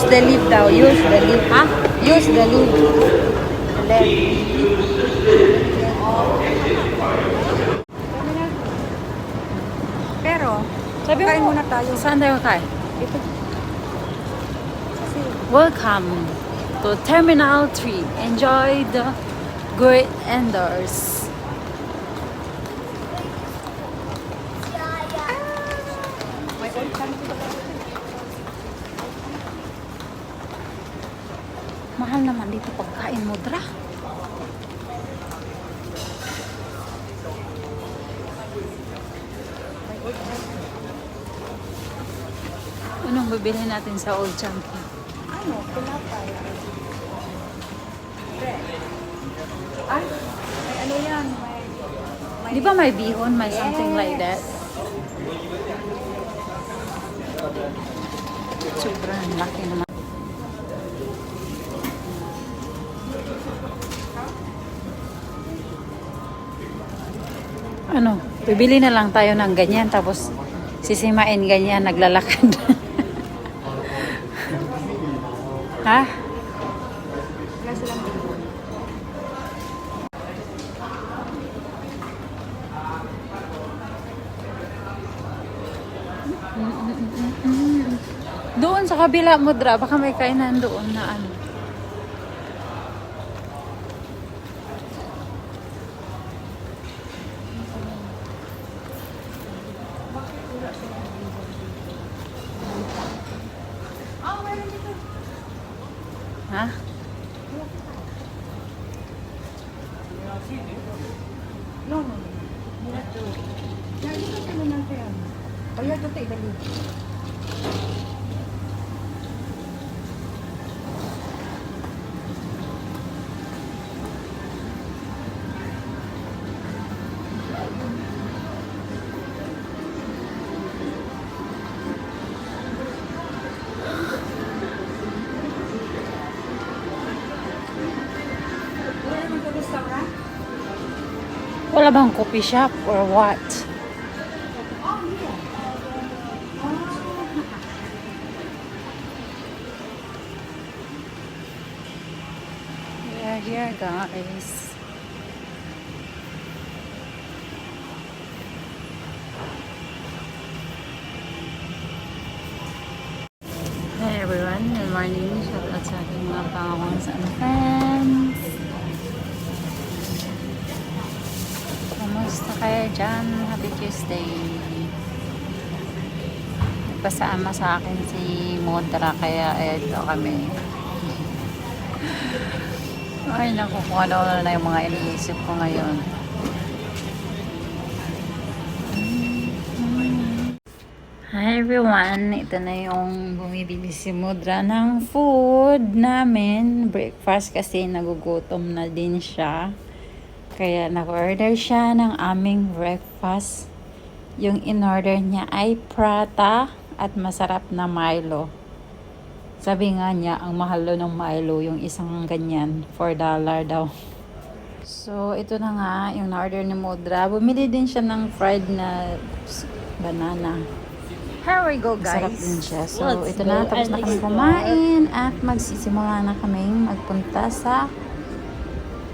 Use the leaf daw. Use the leaf. Ha? Use the leaf. The left. Pero, Sabi kain mo, muna tayo. saan tayo kakain? Ito. Kasi, Welcome to Terminal 3. Enjoy the great endors. may oil can dito. Mahal naman dito pagkain mo, Dra. Anong bibili natin sa Old Chunky? Ano? Pinapay. Bread. Ay, may ano yan? May Di ba may bihon? May something like that? Sobrang laki naman. Ano? Bibili na lang tayo ng ganyan tapos sisimain ganyan naglalakad. Ha? Wala silang bihon. Doon sa kabila mo, Dra, baka may kainan doon na ano. Ha? No, no, no. You have to. Yeah, you have to naman kaya. Oh, you have to take the leaf. Wala naman sa restaurant? Wala bang coffee shop or what? Oh, yeah. We are here, guys. Hi everyone, good morning. Shout out sa aking mga pangakong sa fans. Kamusta kayo dyan? Happy Tuesday. Nagpasama sa akin si Modra kaya eto kami. Ay naku, kung ano na yung mga iniisip ko ngayon. Hi everyone, ito na yung bumibili si Modra ng food namin. Breakfast kasi nagugutom na din siya. Kaya nag-order siya ng aming breakfast. Yung in-order niya ay prata at masarap na Milo. Sabi nga niya, ang mahal daw ng Milo, yung isang ganyan, $4 daw. So, ito na nga, yung na-order ni Modra. Bumili din siya ng fried na banana. Here we go, guys. Sarap din siya. So, Let's ito na. go Tapos and na kami explore. kumain at magsisimula na kaming magpunta sa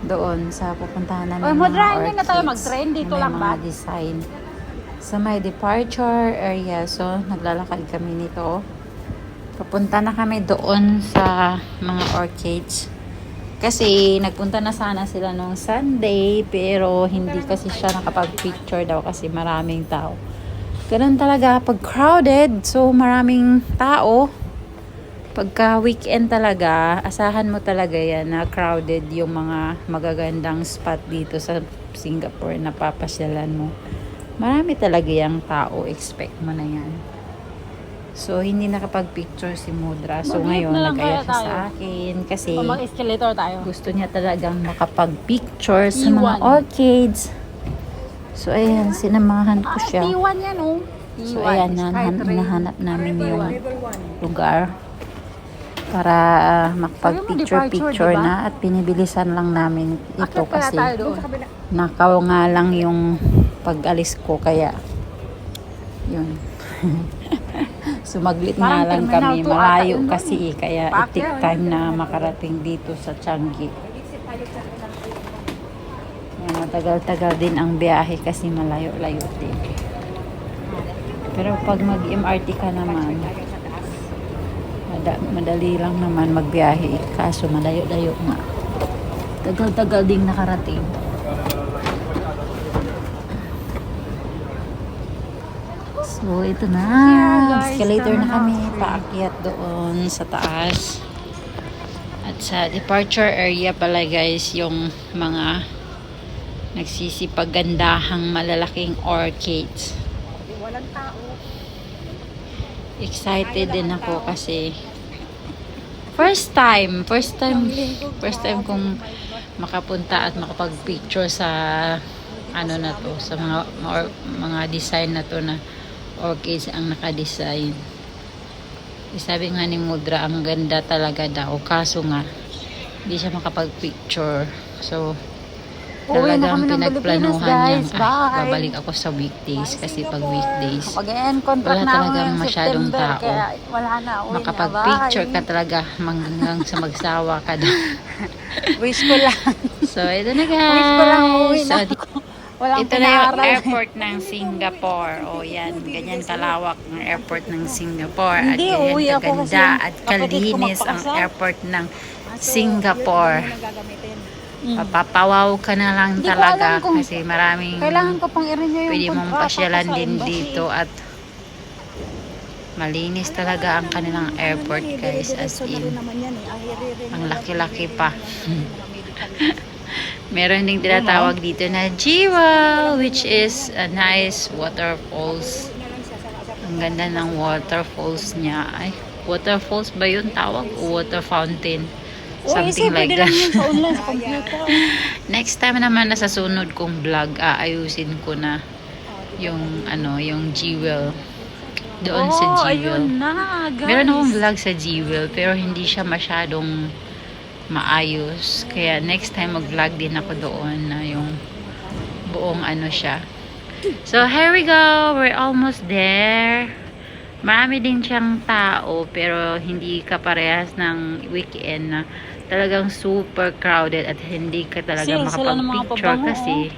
doon sa pupuntahan namin Oy, ng Modra, mga hindi na tayo orchids mag-train. Dito na may lang mga ba? design. Sa may departure area. So, naglalakad kami nito. Papunta na kami doon sa mga orchids. Kasi nagpunta na sana sila nung Sunday pero hindi kasi siya nakapag-picture daw kasi maraming tao. Ganun talaga pag crowded, so maraming tao. Pagka weekend talaga, asahan mo talaga yan na crowded yung mga magagandang spot dito sa Singapore na papasyalan mo. Marami talaga yung tao, expect mo na yan. So, hindi nakapag-picture si Modra. So, Mag-lift ngayon, na lang nag-aya kaya siya sa tayo. akin kasi O mag-escalator tayo. gusto niya talagang makapag-picture sa mga Iwan. orchids. So, ayan, sinamahan ko siya. T1 yan, oh. So, ayan, nahanap namin yung lugar para makapag-picture-picture diba? na at pinibilisan lang namin ito Akit kaya kasi tayo doon. nakaw nga lang yung pag-alis ko kaya yun. Sumaglit Parang nga lang Terminal kami. 2 ata Malayo yun, kasi kaya it Paakyat. take time na makarating dito sa Changi. Yan, matagal-tagal din ang biyahe kasi malayo-layo din. Pero pag mag-MRT ka naman, madali lang naman magbiyahe. Kaso malayo-layo nga. Tagal-tagal ding nakarating. So, ito na. guys, Escalator na tama kami. na. Paakyat doon sa taas. At sa departure area pala guys, yung mga nagsisipagandahang malalaking orchids. Walang tao. Excited din ako kasi first time kong makapunta at makapag-picture sa ano na to, sa mga design na to na orchids ang naka-design. Sabi nga ni Mudra, ang ganda talaga daw. Kaso nga, hindi siya makapag-picture. So, Uwi na talagang kami ng pinagplanuhan Pilipinas, niya. guys. Bye. Babalik ako sa weekdays kasi pag weekdays, Pag end contract wala na ako talagang ngayong masyadong September, tao. kaya wala na, uwi Makapag-picture na. ka talaga hanggang sa magsawa ka daw. Wish ko lang. So, ito na guys. Wish ko lang uwi na So, ako. Walang ito na yung pinaaral. airport ng Singapore. O yan, ganyan kalawak ang airport ng Singapore. At Hindi, ganyan uuwi ako kasi kaganda yung at kapatid ko kalinis ang magpakasal. airport ng Singapore. Yun ang gagamitin. Papawaw ka na lang Hindi ko talaga alam kung kasi maraming kailangan ko pang i-renew yung pwede mong kontrata pasyalan ko sa din embassy. dito at malinis talaga ang kanilang airport guys, as in ang laki-laki pa. Meron ding tinatawag dito na Jiwa, which is a nice waterfalls. Ang ganda ng waterfalls niya. Ay, waterfalls ba yun tawag? O water fountain? Something like that. Sa online, sa computer. Next time naman na sa sunod kong vlog, aayusin ko na yung ano, yung Jewel. Doon sa Jewel. Ayun na, guys. Meron akong vlog sa Jewel pero hindi siya masyadong maayos. Kaya next time mag-vlog din ako doon na yung buong ano siya. So here we go. We're almost there. Marami din siyang tao pero hindi ka parehas ng weekend na talagang super crowded at hindi ka talaga makapag-picture kasi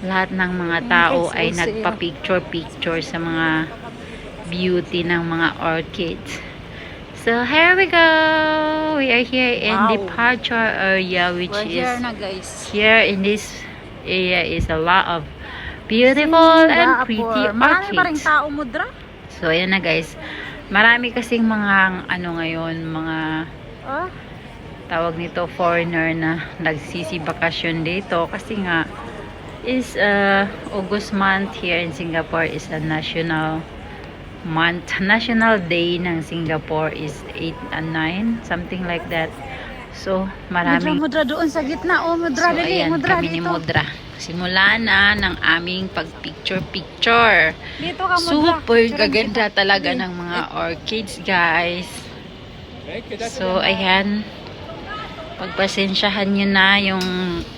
lahat ng mga tao ay nagpa-picture sa mga beauty ng mga orchids. So here we go. We are here in departure area, which is na, guys. here in this area is a lot of beautiful and pretty Marami pa rin orchids. tao, Mudra. So ayan na guys. Marami kasing mga ano ngayon, mga Oh, tawag nito foreigner na nagsisibakasyon dito kasi nga is August month here in Singapore is a national month. National day ng Singapore is 8 and 9, something like that. So maraming Mudra doon sa gitna. Oh, Mudra, so dali, ayan Mudra kami ni dito. Mudra. Simula na ng aming picture. Dito ka, Mudra. Super Picturean gaganda kita. talaga ng mga orchids guys. So ayan, pagpasensyahan nyo na yung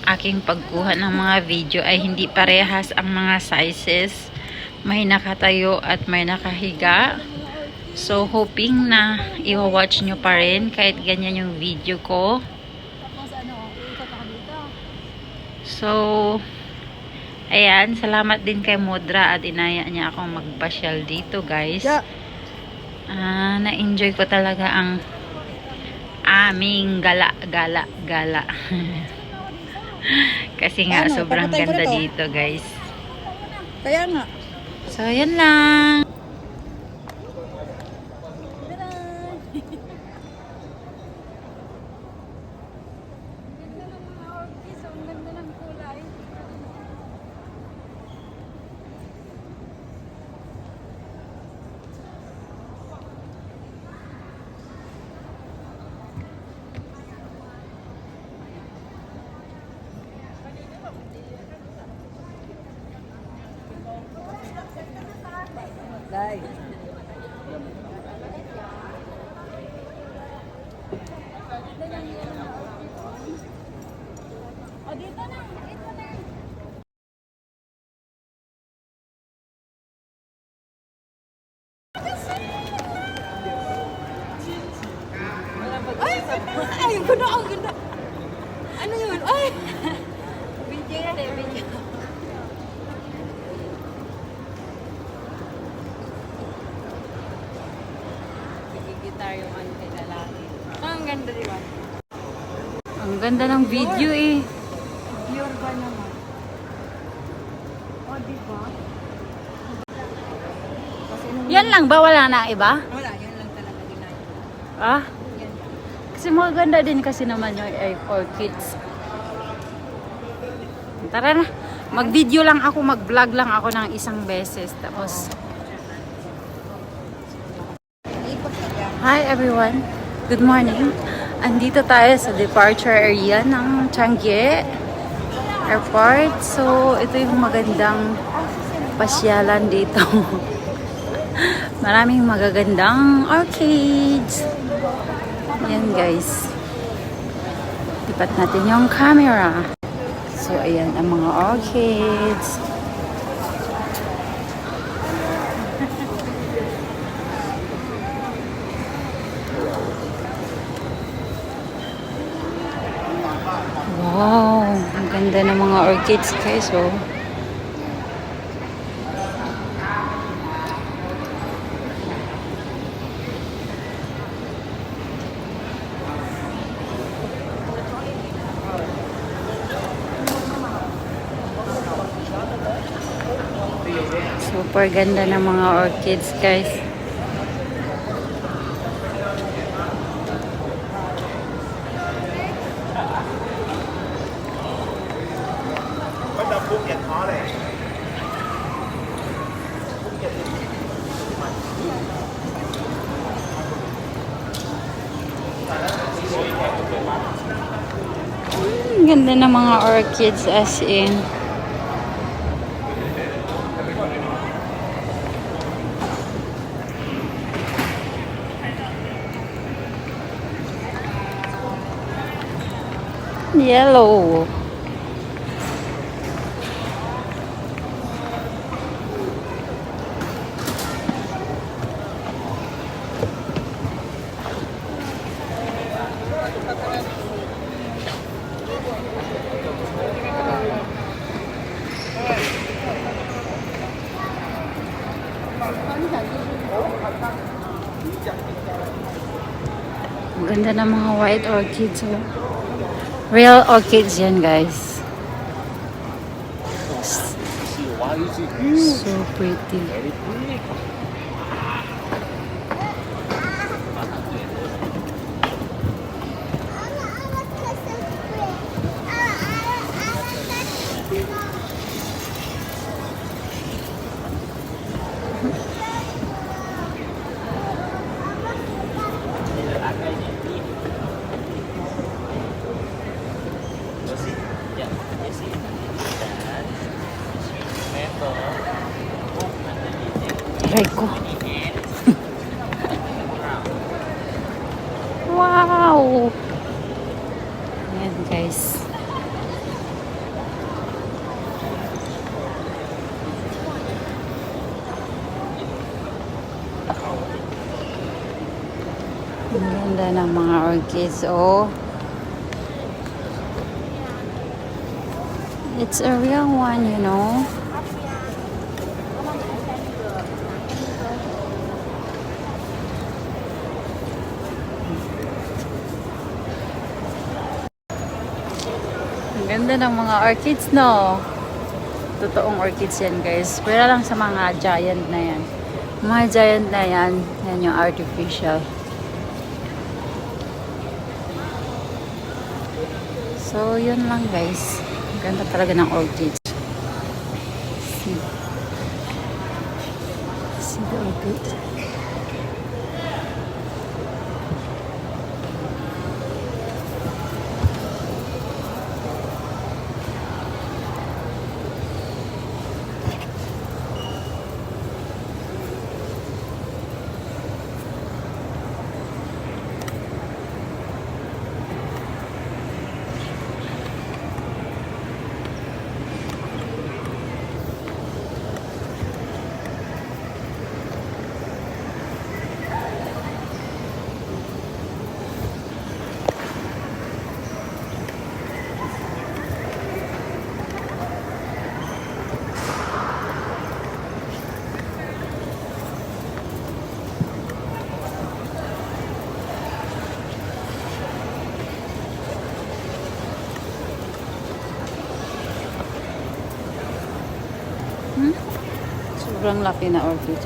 aking pagkuha ng mga video ay hindi parehas ang mga sizes. May nakatayo at may nakahiga. So hoping na i-watch nyo pa rin kahit ganyan yung video ko. So ayan, salamat din kay Mudra at inaya niya akong magpasyal dito guys. Na-enjoy ko talaga ang aming gala. Kasi nga sobrang Papatay ko ganda na to. dito guys. Kaya nga. So yan lang. Dai. O, dito na. Dito na. Ano yun? Ay! Video yan eh, video. Gitar yung ano kay lalaki. Ang ganda, di ba? Ang ganda ng video eh. Pure ba naman? O, diba? Kasi nung... Yan lang ba? Wala na ang iba? Wala, yan lang talaga ginagawa. Ah? Yan. Kasi maganda din kasi naman yung orchids. Tara na. Mag-video lang ako, mag-vlog lang ako ng isang beses. Tapos, hi everyone. Good morning. Andito tayo sa departure area ng Changi Airport. So, ito yung magandang pasyalan dito. Maraming magagandang arcades. Ayan guys. Lipat natin yung camera. So, ayan ang mga arcades. Wow! Ang ganda ng mga orchids guys, oh. Super ganda ng mga orchids guys. Ganda ng mga orchids as in. Yellow. Ang ganda ng mga white orchids. Oh. Real orchids yan guys. So pretty. Try ko. Wow! Ayan guys. Ang ganda ng mga orchids. Oh. It's a real one, you know. Ang ganda ng mga orchids, no? Totoong orchids yan, guys. Pero lang sa mga giant na yan. Mga giant na yan, yan yung artificial. So, yun lang, guys. Ang ganda talaga ng orchids. See. See the orchids. Sobrang laki na orchid.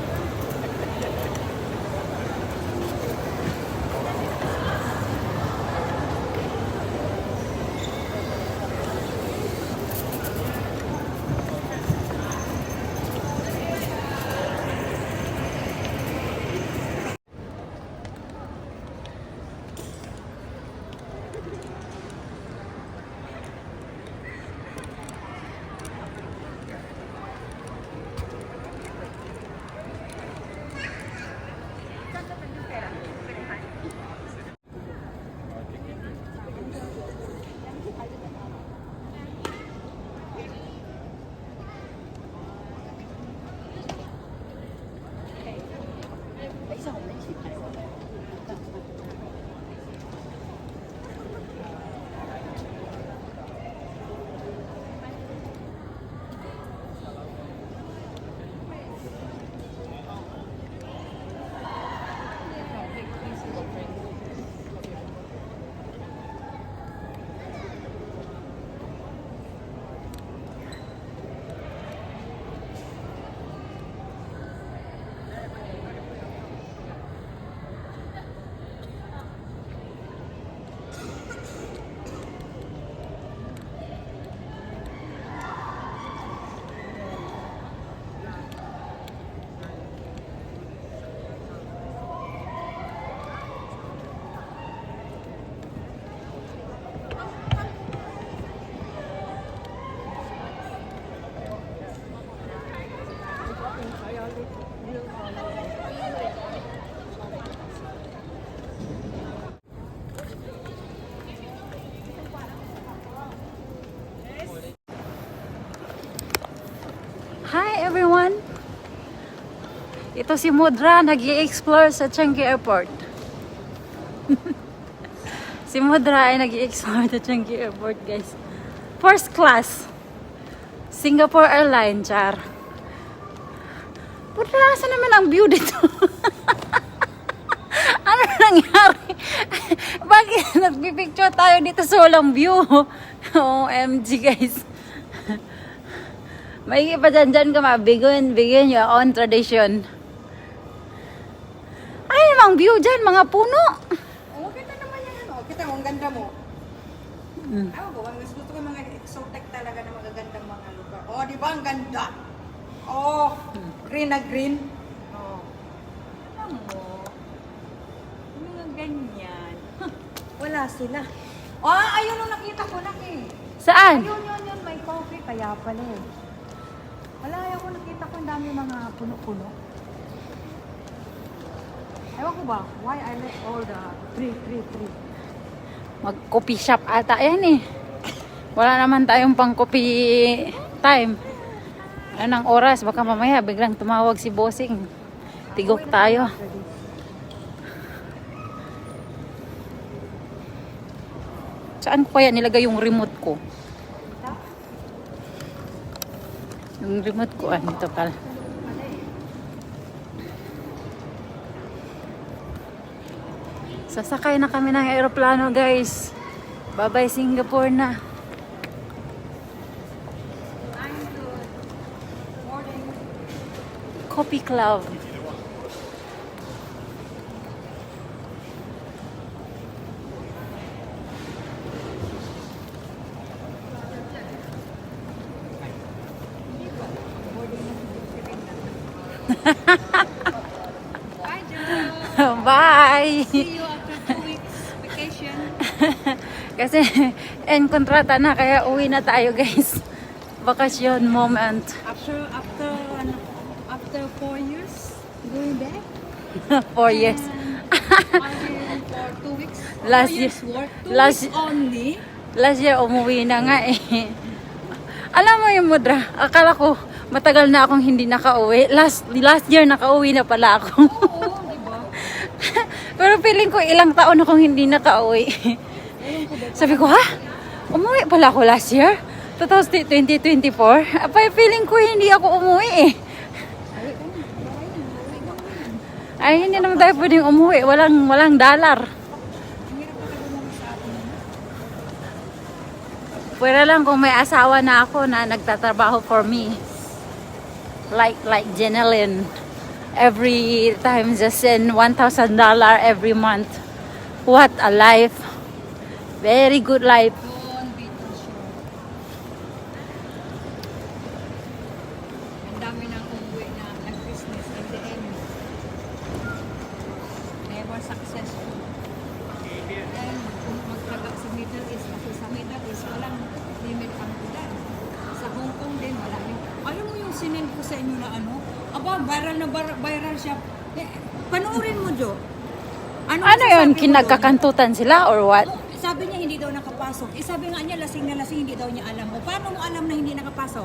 Hi everyone! Ito si Mudra, nag-i-explore sa Changi Airport. Si Mudra ay nag-i-explore sa Changi Airport, guys. First class. Singapore Airlines, char. Mudra, saan naman ang view dito? Ano nangyari? Bakit nagpipicture tayo dito sa walang view? OMG, guys. May pa dyan ka begin your own tradition. Ay, namang view dyan, mga puno. Oh, kita naman yan, ano. Kita mo, ang ganda mo. Ayaw ko, mas gusto ko yung mga exotic talaga na magagandang mga lugar. Oh, di ba? Ang ganda. Oh, green na green. Oh. Alam mo, mga ganyan. Wala sila. Oh, ayun yung nakita ko na eh. Saan? Ayun, may coffee. Kaya pala eh. Wala, ako nakita ko ang dami mga puno-puno. Ewan ko ba, why I like all the tree. Mag-coffee shop ata yan eh. Wala naman tayong pang coffee time. Anong oras? Baka mamaya biglang tumawag si bossing. Tigok tayo. Saan ko kaya nilagay yung remote ko? Yung remote ko, ito pala. Sasakay na kami ng aeroplano, guys. Bye-bye Singapore na. Coffee Club. Bye! See you after 2 weeks vacation. Kasi end kontrata na kaya uwi na tayo, guys. Bakasyon moment. After 4 years going back. 4 years. Only for 2 weeks. Last 2 years work. 2 last- weeks only. Last year umuwi na nga eh. Alam mo yung Mudra, akala ko matagal na akong hindi nakauwi. Last year nakauwi na pala ako. Oo, di ba? Pero feeling ko ilang taon akong hindi nakauwi. Sabi ko, ha? Umuwi pala ako last year? 2024? Apay, feeling ko hindi ako umuwi eh. Ay, hindi naman tayo pwedeng umuwi. Walang dollar. Pwera lang kung may asawa na ako na nagtatrabaho for me. like Jenelyn. Every time just send $1,000 every month. What a life. Very good life. Doon, Beaton Shore. Ang dami na umuwi na nag-business in the end. Never successful. Dahil kung magtaga sa Middle East, kasi sa Middle East, walang limit ang ulan. Sa Hong Kong din, wala rin. Alam mo yung sinend ko sa inyo na ano? Aba, viral na viral siya. Eh, panoorin mo, Jo. Ano masasabi yun? mo doon? Kinagkakantutan sila or what? Oh, sabi niya hindi daw nakapasok. Eh sabi nga niya lasing na lasing, hindi daw niya alam. O paano mo alam na hindi nakapasok?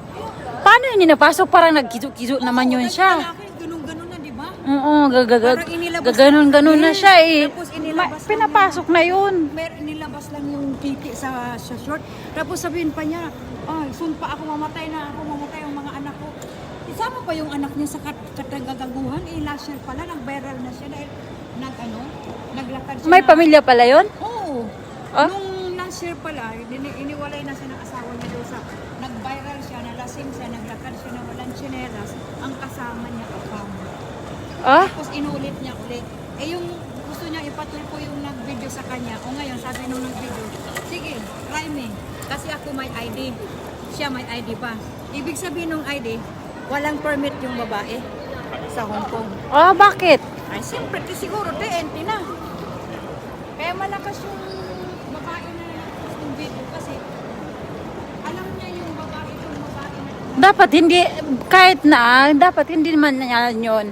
Paano hindi napasok? Parang nagkizo-kizo naman yun siya. Ganun-ganun na, di ba? Oo, Parang inilabas- gaganon-ganon na Yes, siya eh. tapos inilabas lang Pinapasok na yun. Nilabas lang yung titi sa short. Tapos sabihin pa niya, ay, soon pa ako mamatay ang mga anak ko. Isama pa yung anak niya sa katagagaguhan. Eh, last year pala, nag-viral na siya dahil naglakad siya. May pamilya pala yun? Oo. Ah? Nung last year pala, iniwalay na siya ng asawa niya doon sa, nag-viral siya, nalasing siya, naglakad siya na walang tsinelas, ang kasama niya kasama. Ah? Tapos inulit niya ulit. Eh yung gusto niya ipatulpo yung nag-video sa kanya. O ngayon, sabi nung nag-video, sige, try me. Kasi ako may ID. Siya may ID pa. Ibig sabihin ng ID, walang permit yung babae sa Hong Kong. Ah, bakit? Ay, siyempre, siguro, TNT na. Kaya malakas yung babae na nalakas ng video kasi alam niya yung babae na Dapat hindi, kahit na, dapat hindi man yan yun.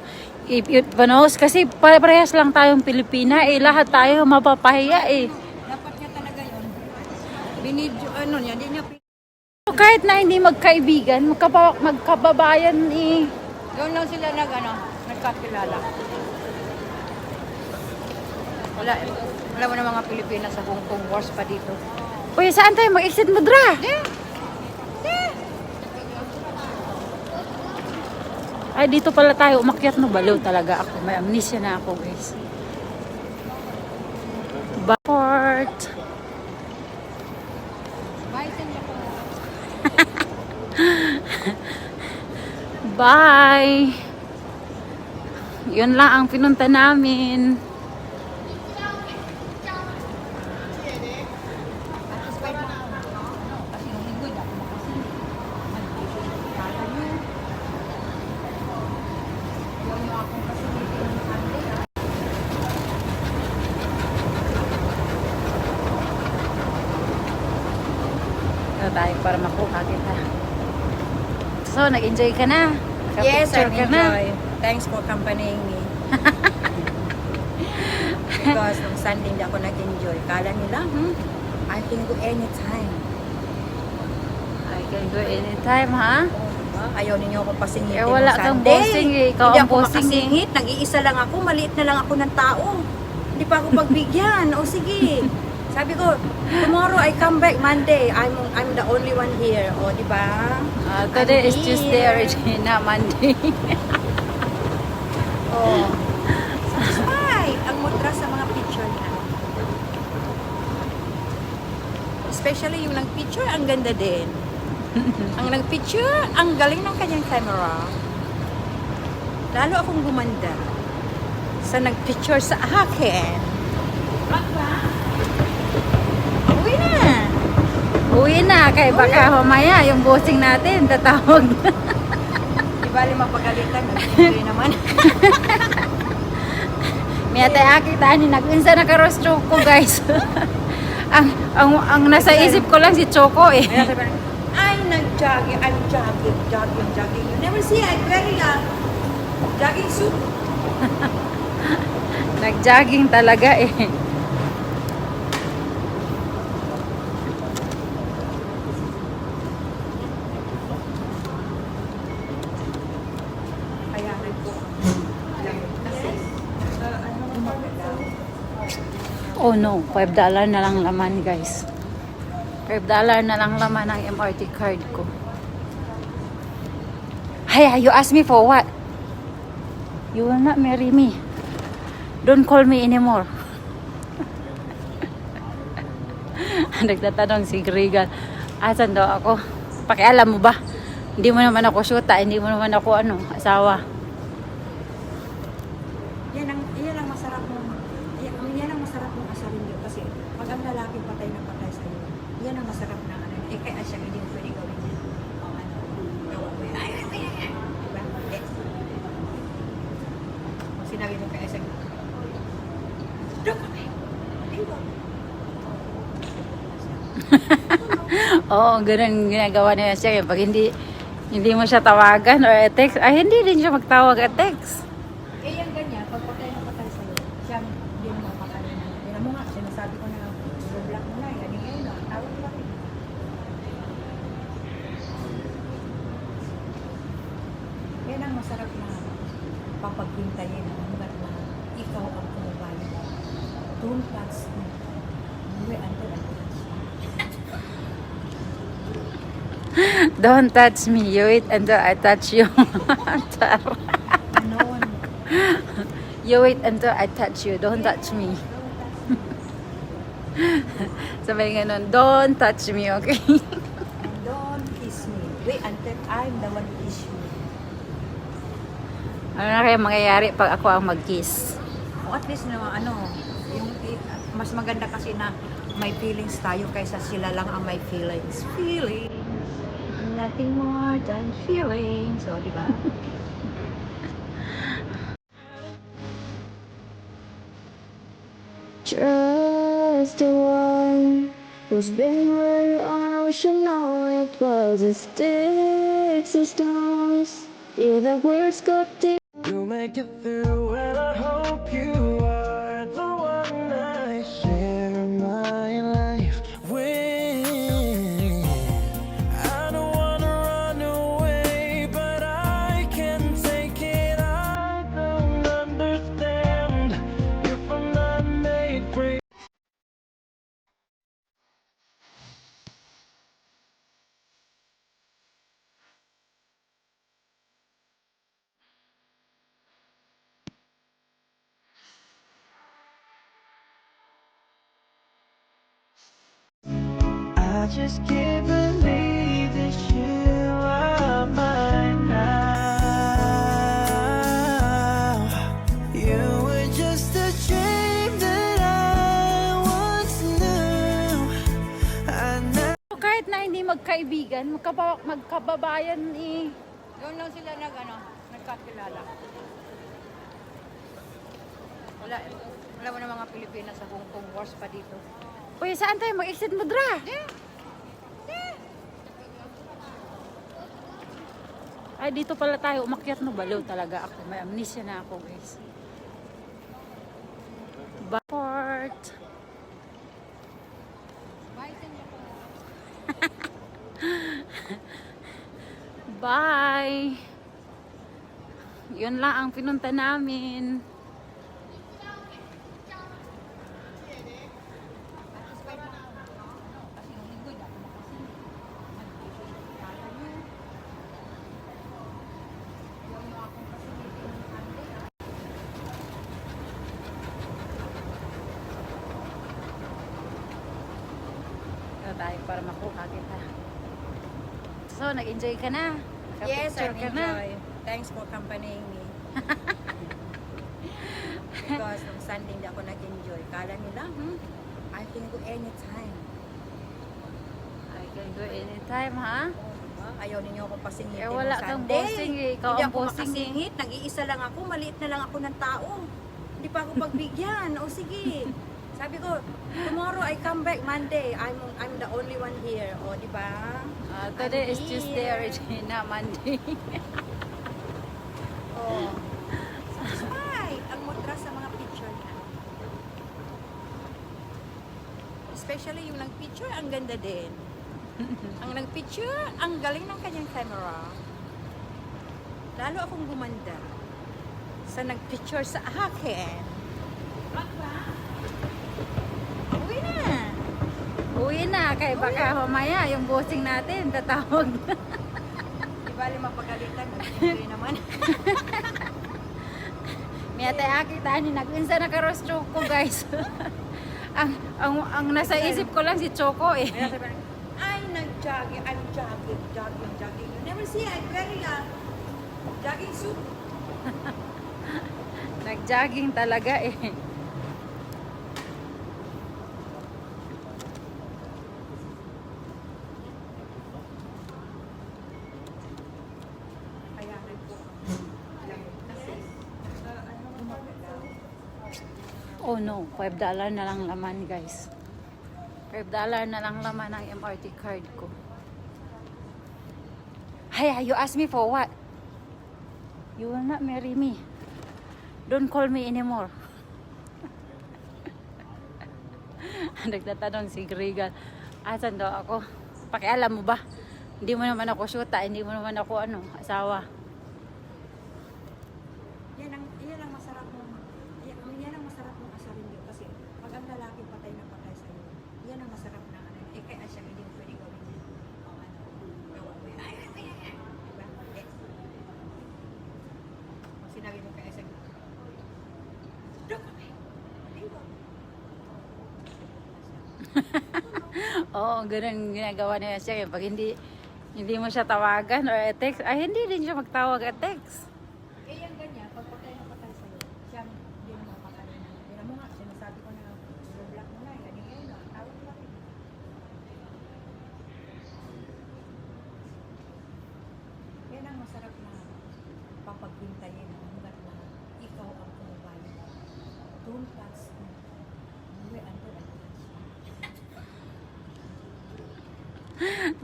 Panos, kasi parehas lang tayong Pilipina, eh, lahat tayo mapapahiya eh. dapat niya talaga yun. Binidyo, ano niya, di niya Kahit na hindi magkaibigan, magkababayan eh. doon lang sila nagkakilala. Wala mo na mga Pilipinas sa Hong Kong, worse pa dito. Uy, saan tayo mag-exit mo, Dra? Ay, dito pala tayo umakyat, no? Baliw talaga ako. May amnesia na ako, guys. Port. Bye, Tanya po. Bye! Yun lang ang pinunta namin. Kasi nung linggo, hindi ako makasing. Kala niyo. Yun yung akong facility ng Sunday. Ito tayo para makuha kita. So, nag-enjoy ka na? Yes, I Nakapicture ka na? enjoy. Thanks for accompanying me. Because nung Sunday hindi ako nag-enjoy. Kala nila, I can go anytime. I can go anytime, ha? Ayaw ninyo ako pasingit. Eh, wala kang bossing eh. Ikaw Hindi ang ako bossing eh. makasingit. Nag-iisa lang ako. Maliit na lang ako ng tao. Hindi pa ako pagbigyan. O sige. Sabi ko, tomorrow I come back Monday. I'm the only one here. O, di ba? Today I'm is Tuesday, here. Regina, Monday. Oh. Satisfied ang mutra sa mga picture niya. Especially yung nag-picture, ang ganda din. Ang nag-picture, ang galing ng kanyang camera. Lalo akong gumanda sa nag-picture sa akin. Uwi na! Uwi na, kay baka mamaya yung bossing natin tatawag. Di bali mapagalitan, nag-enjoy naman. Maya tayo akita ni nag-insa na karos Choco, guys. ang nasa isip ko lang si Choco eh. Kaya sabi na, ay, nag-jogging. I'm jogging. You never see, I'm wearing a jogging suit. Nag-jogging talaga eh. Kaya nagpo. Oh no, $5 na lang laman, guys. $5 na lang laman ang MRT card ko. Hey, you ask me for what? You will not marry me. Don't call me anymore. Nagtatanong si Regan, asan daw ako? Pakialam mo ba? Hindi mo naman ako syuta, hindi mo naman ako asawa. Yan ang masarap mong, yan ang masarap mong asarin yun. Kasi pag ang lalaki patay na patay sa'yo, yan ang masarap na ano. Eh, kaya siya hindi mo pwede gawin yan. O ano, gawa mo yan. Ay, diba? Eh. Kung sinabi mo kaya siya, doon kami. Ayun. Oo, ganun ginagawa niya siya. Pag hindi mo siya tawagan or text, ay hindi din siya magtawag at text. Eh, yan ganyan, pag patay na patay sa'yo, siya hindi mo mapakali na. Yan mo nga, sinasabi ko na, block mo na, yan ngayon na, tawag mo rin. Yan ang masarap na papagpintayin hanggat na ikaw ang kumabali. Don't touch me. Uwi, until I touch you. Don't touch me, you wait until I touch you. Ganon. You wait until I touch you, don't touch me. Sabi ganun, don't touch me, okay? And don't kiss me. Wait until I'm the one who kiss you. Ano na kaya mangyayari pag ako ang mag-kiss? O at least na yung mas maganda kasi na may feelings tayo kaysa sila lang ang may feelings. Feelings. Nothing more than feelings. So, di ba? Trust the one who's been where you are. We should know it was the sticks and stones. Yeah, the words got deep. You'll make it through, and I hope you are the one I share my life with. I don't wanna run away, but I can take it. I don't understand if I'm not made for you. I just can't believe that you are mine now. You were just a dream that I once knew. I never. Kahit na hindi magkaibigan, magkababayan eh. Doon lang sila nagkakilala. Wala mo na mga Pilipinas sa Hong Kong, worse pa dito. Uy, saan tayo mag-exit mo, Dra? Ay, dito pala tayo umakyat, no? Baliw talaga ako. May amnesia na ako, guys. Port. Bye. Yun lang ang pinunta namin. Tayo para makuha kita. So, nag-enjoy ka na? Yes, I Nakapicture ka na? enjoy. Thanks for accompanying me. Because nung Sunday hindi ako nag-enjoy. Kala nila, I can go anytime. I can go anytime, ha? Diba? Ayaw ninyo akong pasingitin Eh, nung wala kang Sunday. bossing eh. Ikaw Hindi ang ako bossing eh. makasingit. Nag-iisa lang ako. Maliit na lang ako ng tao. Hindi pa ako pagbigyan. O sige. Sabi ko, tomorrow I come back Monday. I'm the only one here. O, di ba? Today is I'm Tuesday, here. Regina, Monday. Oh. Ay, ang mutra sa mga picture na. Especially yung nag-picture, ang ganda din. Ang nag-picture, ang galing ng kanyang camera. Lalo akong gumanda sa nag-picture sa akin. Uwi na. Uwi na, kaya baka mamaya yung bossing natin tatawag na. Di bali mapagalitan, nag-enjoy naman. May atay akita ni nagpinsa na karos Choco, guys. ang nasa isip ko lang si Choco eh. Kaya sabi, ay, jogging. I'm jogging. You never see I'm wearing a jogging suit. Nag-jogging talaga eh. Kaya nagpo. Kasi, Oh no, $5 na lang laman guys. $5 na lang laman ang MRT card ko. Hey, you ask me for what? You will not marry me. Don't call me anymore. Nagtatanong si Regan, asan daw ako? Pakialam mo ba? Hindi mo naman ako syuta, hindi mo naman ako asawa. yan ang masarap mong, yan ang masarap mong asarin yun. Kasi pag ang lalaki patay na patay sa'yo, yan ang masarap na ano. Eh, kaya siya hindi mo pwede gawin yun. Gawa mo yan. Diba? Hindi. Pag sinabi mo kaya siya, Oo, ganun ginagawa niya siya. Pag hindi mo siya tawagan or text, ay hindi din siya magtawag at text. eh, yan ganyan, pag patay na patay sa'yo, siya hindi mo mapakain na. Yan mo nga, sinasabi ko na, block mo na, ganyan na, tawag lang. Yan ang masarap na papaghintayin hanggat na ikaw ang kumabali. Don't touch me. Uwi, ano ba?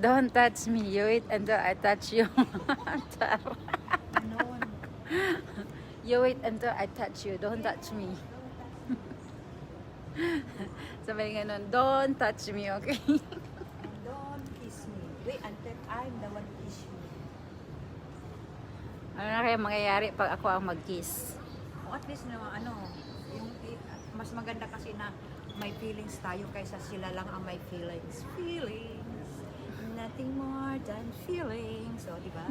Don't touch me. You wait until I touch you. Ganon. You wait until I touch you. Don't touch me. Sabi ganun, don't touch me, okay? And don't kiss me. Wait until I'm the one to kiss you. Ano na kaya mangyayari pag ako ang mag-kiss? O at least naman, mas maganda kasi na may feelings tayo kaysa sila lang ang may feelings. Feelings. Nothing more than feelings. So, di ba?